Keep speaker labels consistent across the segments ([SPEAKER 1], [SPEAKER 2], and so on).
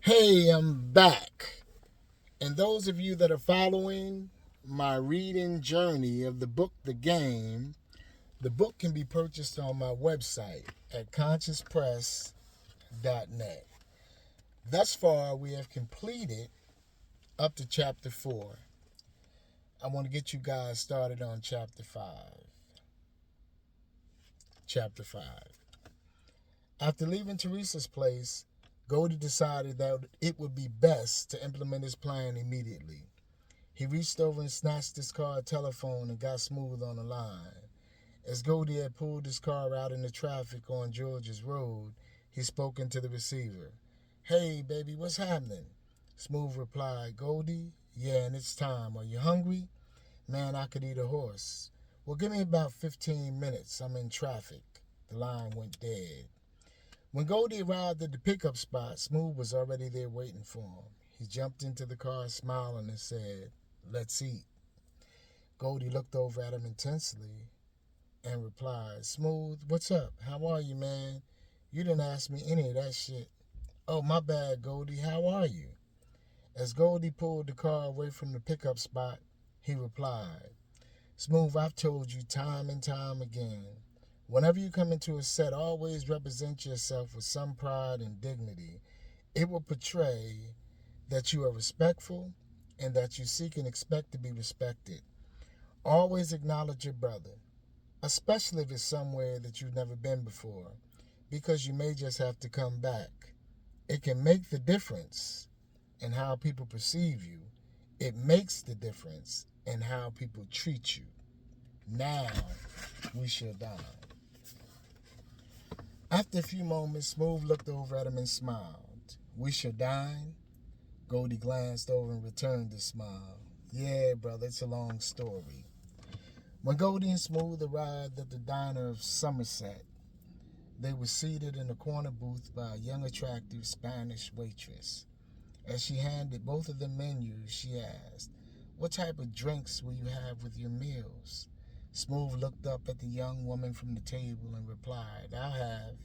[SPEAKER 1] Hey, I'm back. And those of you that are following my reading journey of the book The Game, the book can be purchased on my website at consciouspress.net. Thus far, we have completed up to chapter 4. I want to get you guys started on chapter 5. Chapter 5. After leaving Teresa's place, Goldie decided that it would be best to implement his plan immediately. He reached over and snatched his car telephone and got Smooth on the line. As Goldie had pulled his car out into traffic on George's Road, he spoke into the receiver. "Hey, baby, what's happening?" Smooth replied, "Goldie, yeah, and it's time. Are you hungry?" "Man, I could eat a horse." "Well, give me about 15 minutes. I'm in traffic." The line went dead. When Goldie arrived at the pickup spot, Smooth was already there waiting for him. He jumped into the car smiling and said, "Let's eat." Goldie looked over at him intensely and replied, "Smooth, what's up? How are you, man? You didn't ask me any of that shit." "Oh, my bad, Goldie. How are you?" As Goldie pulled the car away from the pickup spot, he replied, "Smooth, I've told you time and time again. Whenever you come into a set, always represent yourself with some pride and dignity. It will portray that you are respectful and that you seek and expect to be respected. Always acknowledge your brother, especially if it's somewhere that you've never been before, because you may just have to come back. It can make the difference in how people perceive you. It makes the difference in how people treat you. Now we shall dine." After a few moments, Smooth looked over at him and smiled. "We shall dine?" Goldie glanced over and returned the smile. "Yeah, brother, it's a long story." When Goldie and Smooth arrived at the diner of Somerset, they were seated in a corner booth by a young, attractive Spanish waitress. As she handed both of them menus, she asked, "What type of drinks will you have with your meals?" Smooth looked up at the young woman from the table and replied, "I'll have,"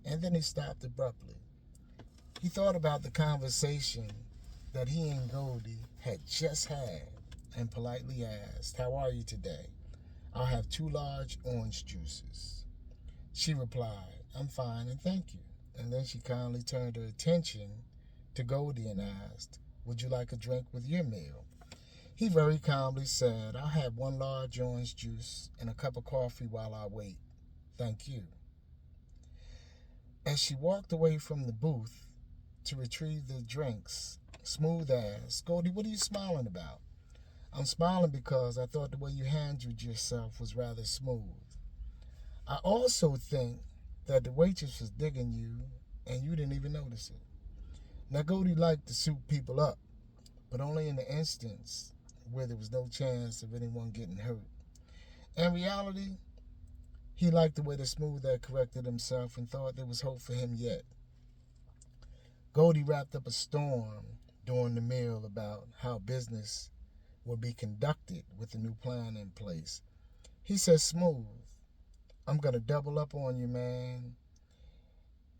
[SPEAKER 1] and then he stopped abruptly. He thought about the conversation that he and Goldie had just had and politely asked, "How are you today?" "I'll have 2 large orange juices." She replied, "I'm fine and thank you." And then she kindly turned her attention to Goldie and asked, "Would you like a drink with your meal?" He very calmly said, "I'll have 1 large orange juice and a cup of coffee while I wait. Thank you." As she walked away from the booth to retrieve the drinks, Smooth asked, "Goldie, what are you smiling about?" "I'm smiling because I thought the way you handled yourself was rather smooth. I also think that the waitress was digging you and you didn't even notice it." Now, Goldie liked to suit people up, but only in the instance where there was no chance of anyone getting hurt. In reality, he liked the way the Smooth had corrected himself and thought there was hope for him yet. Goldie wrapped up a storm during the meal about how business would be conducted with the new plan in place. He said, "Smooth, I'm going to double up on you, man,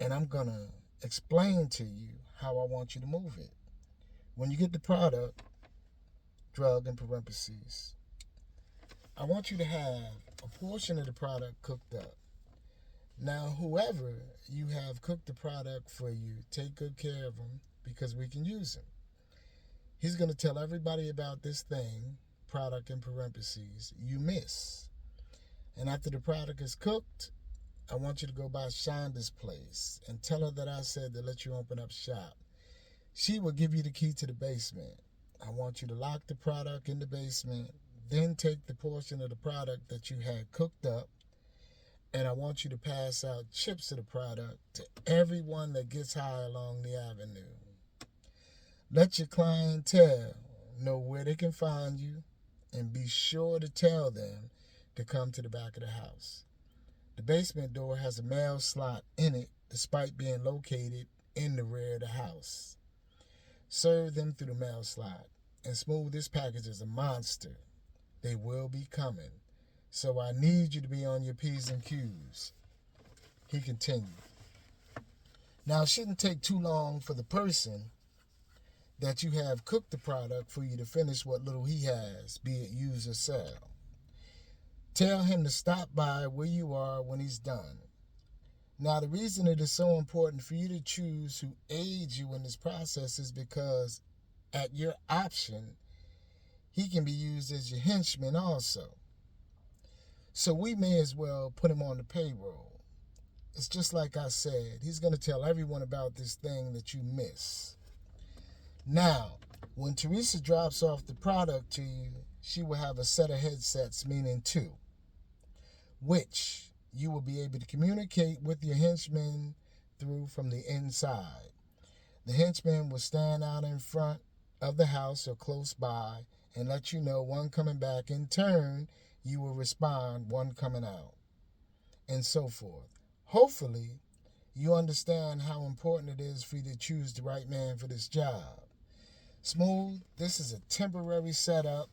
[SPEAKER 1] and I'm going to explain to you how I want you to move it. When you get the product, drug in parentheses, I want you to have a portion of the product cooked up. Now, whoever you have cooked the product for you, take good care of them because we can use them. He's going to tell everybody about this thing, product in parentheses, you miss. And after the product is cooked, I want you to go by Shonda's place and tell her that I said to let you open up shop. She will give you the key to the basement. I want you to lock the product in the basement, then take the portion of the product that you had cooked up, and I want you to pass out chips of the product to everyone that gets high along the avenue. Let your clientele know where they can find you, and be sure to tell them to come to the back of the house. The basement door has a mail slot in it despite being located in the rear of the house. Serve them through the mail slot. And Smooth, this package is a monster. They will be coming. So I need you to be on your P's and Q's." He continued, Now, it shouldn't take too long for the person that you have cooked the product for you to finish what little he has, be it use or sell. Tell him to stop by where you are when he's done. Now, the reason it is so important for you to choose who aids you in this process is because at your option, he can be used as your henchman also. So we may as well put him on the payroll. It's just like I said, he's going to tell everyone about this thing that you miss. Now, when Teresa drops off the product to you, she will have a set of headsets, meaning 2, which you will be able to communicate with your henchman through from the inside. The henchman will stand out in front of the house or close by and let you know one coming back. In turn, you will respond one coming out, and so forth. Hopefully, you understand how important it is for you to choose the right man for this job. Smooth, this is a temporary setup,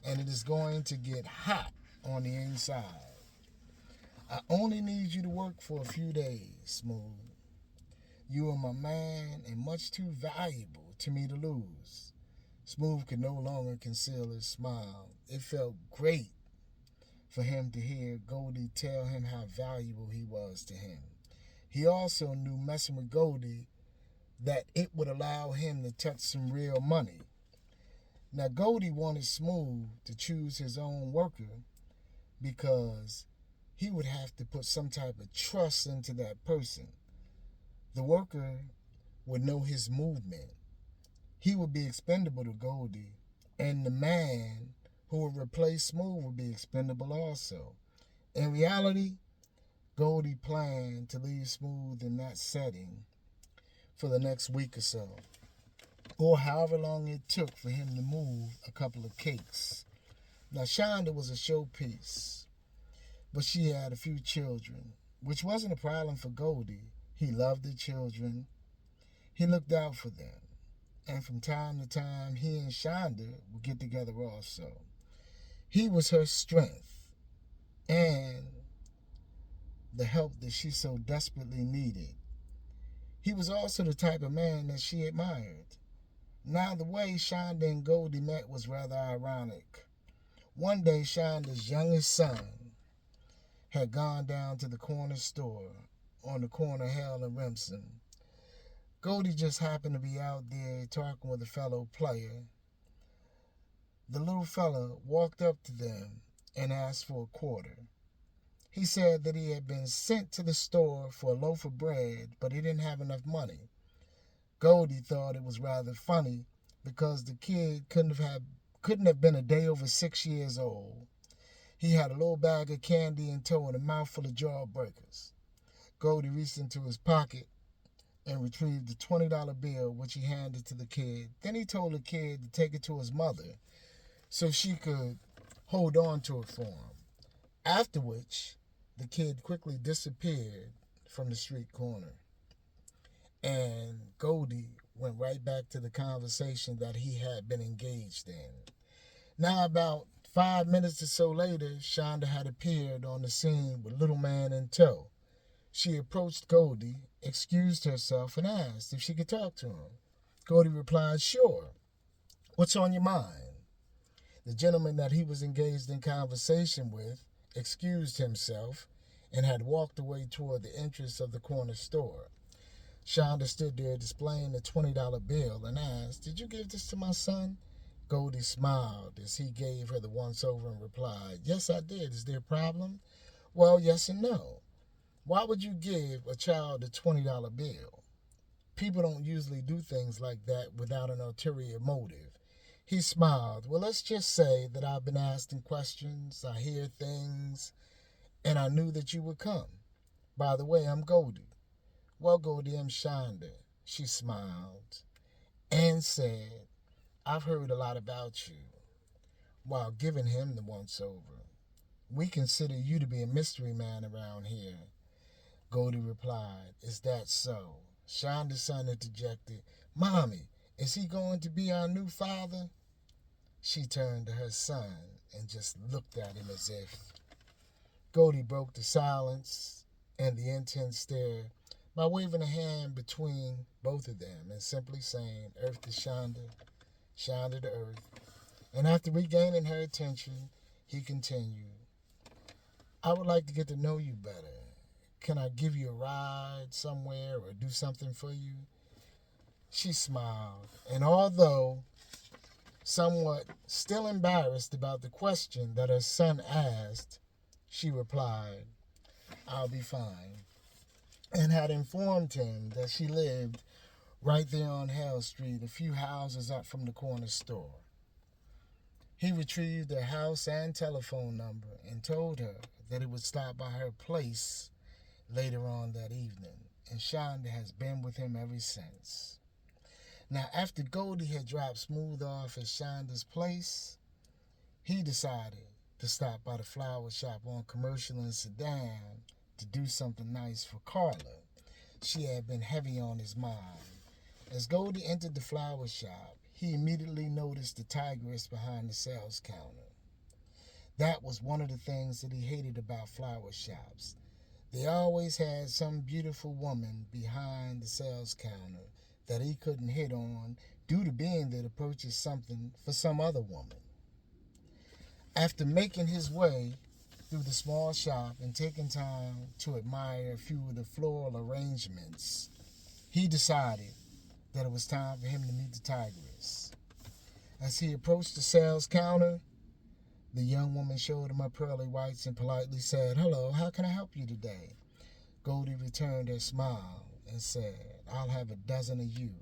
[SPEAKER 1] and it is going to get hot on the inside. I only need you to work for a few days, Smooth. You are my man and much too valuable to me to lose. Smooth could no longer conceal his smile. It felt great for him to hear Goldie tell him how valuable he was to him. He also knew messing with Goldie that it would allow him to touch some real money. Now, Goldie wanted Smooth to choose his own worker because he would have to put some type of trust into that person. The worker would know his movement. He would be expendable to Goldie, and the man who would replace Smooth would be expendable also. In reality, Goldie planned to leave Smooth in that setting for the next week or so, or however long it took for him to move a couple of cakes. Now, Shonda was a showpiece, but she had a few children, which wasn't a problem for Goldie. He loved the children. He looked out for them. And from time to time, he and Shonda would get together also. He was her strength and the help that she so desperately needed. He was also the type of man that she admired. Now, the way Shonda and Goldie met was rather ironic. One day, Shonda's youngest son had gone down to the corner store on the corner of Hale and Remsen. Goldie just happened to be out there talking with a fellow player. The little fella walked up to them and asked for a quarter. He said that he had been sent to the store for a loaf of bread, but he didn't have enough money. Goldie thought it was rather funny because the kid couldn't have been a day over 6 years old. He had a little bag of candy in tow and a mouthful of Jawbreakers. Goldie reached into his pocket and retrieved a $20 bill, which he handed to the kid. Then he told the kid to take it to his mother so she could hold on to it for him. After which, the kid quickly disappeared from the street corner. And Goldie went right back to the conversation that he had been engaged in. Now, about 5 minutes or so later, Shonda had appeared on the scene with Little Man in tow. She approached Goldie, excused herself, and asked if she could talk to him. Goldie replied, "Sure. What's on your mind?" The gentleman that he was engaged in conversation with excused himself and had walked away toward the entrance of the corner store. Shonda stood there displaying the $20 bill and asked, "Did you give this to my son?" Goldie smiled as he gave her the once-over and replied, "Yes, I did. Is there a problem?" "Well, yes and no. Why would you give a child a $20 bill? People don't usually do things like that without an ulterior motive." He smiled. "Well, let's just say that I've been asking questions, I hear things, and I knew that you would come. By the way, I'm Goldie." "Well, Goldie, I'm Shonda." She smiled and said, "I've heard a lot about you," while giving him the once-over. "We consider you to be a mystery man around here." Goldie replied, "Is that so?" Shonda's son interjected, "Mommy, is he going to be our new father?" She turned to her son and just looked at him as if. Goldie broke the silence and the intense stare. by waving a hand between both of them and simply saying, "Earth to Shonda, Shonda to Earth." And after regaining her attention, he continued, "I would like to get to know you better. Can I give you a ride somewhere or do something for you?" She smiled, and although somewhat still embarrassed about the question that her son asked, she replied, "I'll be fine," and had informed him that she lived right there on Hale Street, a few houses up from the corner store. He retrieved her house and telephone number and told her that he would stop by her place later on that evening, and Shonda has been with him ever since. Now, after Goldie had dropped Smooth off at Shonda's place, he decided to stop by the flower shop on Commercial and Sedan to do something nice for Carla. She had been heavy on his mind. As Goldie entered the flower shop, he immediately noticed the tigress behind the sales counter. That was one of the things that he hated about flower shops. They always had some beautiful woman behind the sales counter that he couldn't hit on due to being there to purchase something for some other woman. After making his way through the small shop and taking time to admire a few of the floral arrangements, he decided that it was time for him to meet the tigress. As he approached the sales counter, the young woman showed him her pearly whites and politely said, "Hello, how can I help you today?" Goldie returned her smile and said, "I'll have a dozen of you."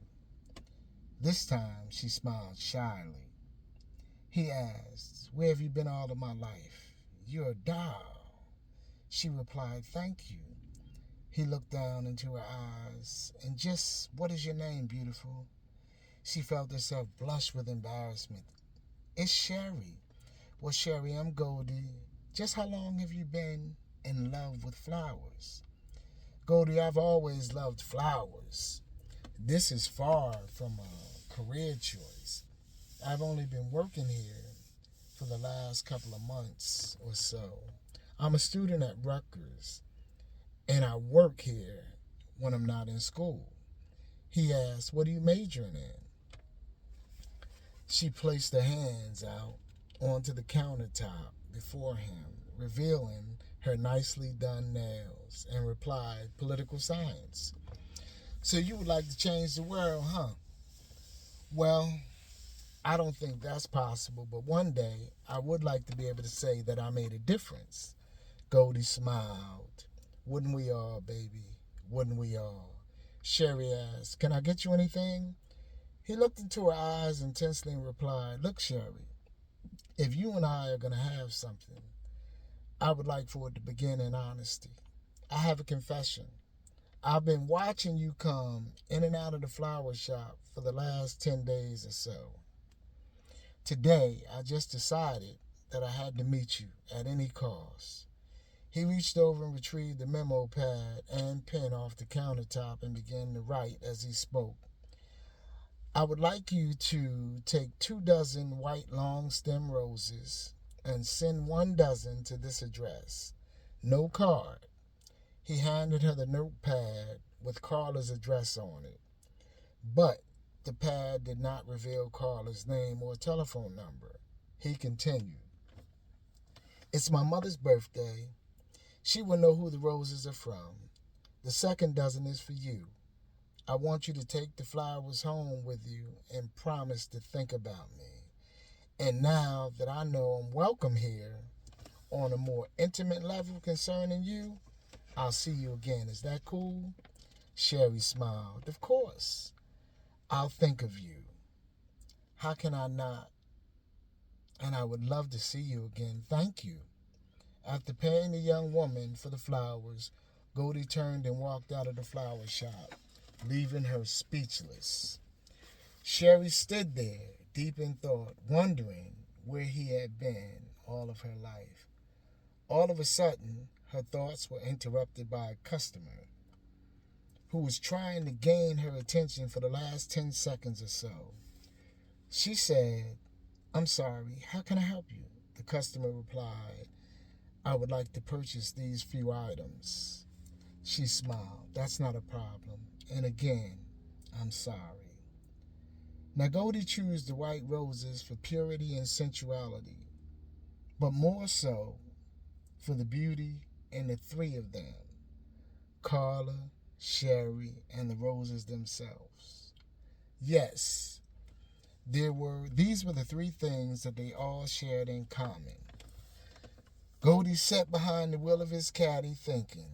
[SPEAKER 1] This time she smiled shyly. He asked, "Where have you been all of my life?" "You're a doll." She replied, "Thank you." He looked down into her eyes and just, "What is your name, beautiful?" She felt herself blush with embarrassment. "It's Sherry." "Well, Sherry, I'm Goldie. Just how long have you been in love with flowers?" "Goldie, I've always loved flowers. This is far from a career choice. I've only been working here for the last couple of months or so. I'm a student at Rutgers, and I work here when I'm not in school." He asked, "What are you majoring in?" She placed her hands out onto the countertop before him, revealing her nicely done nails, and replied, "Political science." "So you would like to change the world, huh?" "Well, I don't think that's possible, but one day I would like to be able to say that I made a difference." Goldie smiled. "Wouldn't we all, baby? Wouldn't we all?" Sherry asked, "Can I get you anything?" He looked into her eyes intensely and replied, "Look, Sherry, if you and I are going to have something, I would like for it to begin in honesty. I have a confession. I've been watching you come in and out of the flower shop for the last 10 days or so. Today, I just decided that I had to meet you at any cost." He reached over and retrieved the memo pad and pen off the countertop and began to write as he spoke. "I would like you to take 2 dozen white long stem roses and send 1 dozen to this address. No card." He handed her the notepad with Carla's address on it. But the pad did not reveal Carla's name or telephone number. He continued, "It's my mother's birthday. She will know who the roses are from. The 2nd dozen is for you. I want you to take the flowers home with you and promise to think about me. And now that I know I'm welcome here on a more intimate level concerning you, I'll see you again. Is that cool?" Sherry smiled. "Of course. I'll think of you. How can I not? And I would love to see you again. Thank you." After paying the young woman for the flowers, Goldie turned and walked out of the flower shop, leaving her speechless. Sherry stood there, deep in thought, wondering where he had been all of her life. All of a sudden, her thoughts were interrupted by a customer who was trying to gain her attention for the last 10 seconds or so. She said, "I'm sorry, how can I help you?" The customer replied, "I would like to purchase these few items." She smiled. That's not a problem. And again, I'm sorry. Now Goldie chose the white roses for purity and sensuality, but more so for the beauty in the three of them, Carla, Sherry, and the roses themselves. Yes, these were the three things that they all shared in common. Goldie sat behind the wheel of his caddy thinking,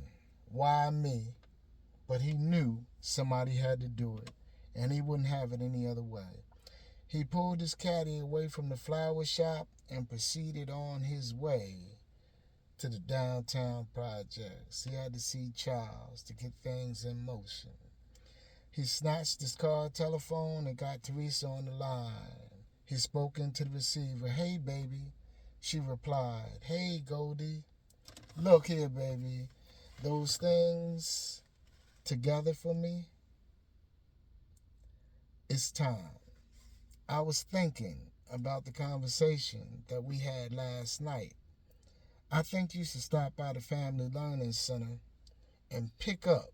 [SPEAKER 1] why me? But he knew somebody had to do it, and he wouldn't have it any other way. He pulled his caddy away from the flower shop and proceeded on his way to the downtown projects. He had to see Charles to get things in motion. He snatched his car telephone and got Teresa on the line. He spoke into the receiver. Hey, baby. She replied, hey, Goldie. Look here, baby. Those things together for me? It's time. I was thinking about the conversation that we had last night. I think you should stop by the Family Learning Center and pick up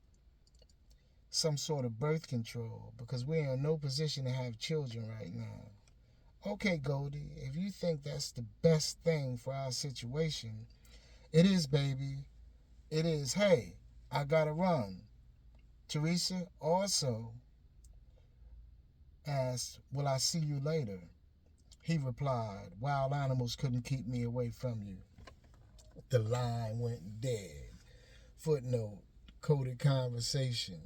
[SPEAKER 1] some sort of birth control because we're in no position to have children right now. Okay, Goldie, if you think that's the best thing for our situation, it is, baby. It is. Hey, I gotta run. Teresa also asked, will I see you later? He replied, wild animals couldn't keep me away from you. The line went dead. Footnote, coded conversation.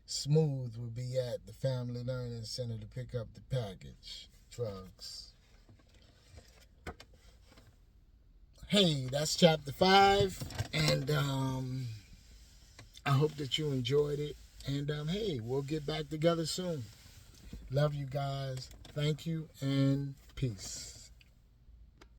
[SPEAKER 1] Smooth will be at the Family Learning Center to pick up the package. Drugs. Hey, that's chapter 5. And I hope that you enjoyed it. And hey, we'll get back together soon. Love you guys. Thank you and peace.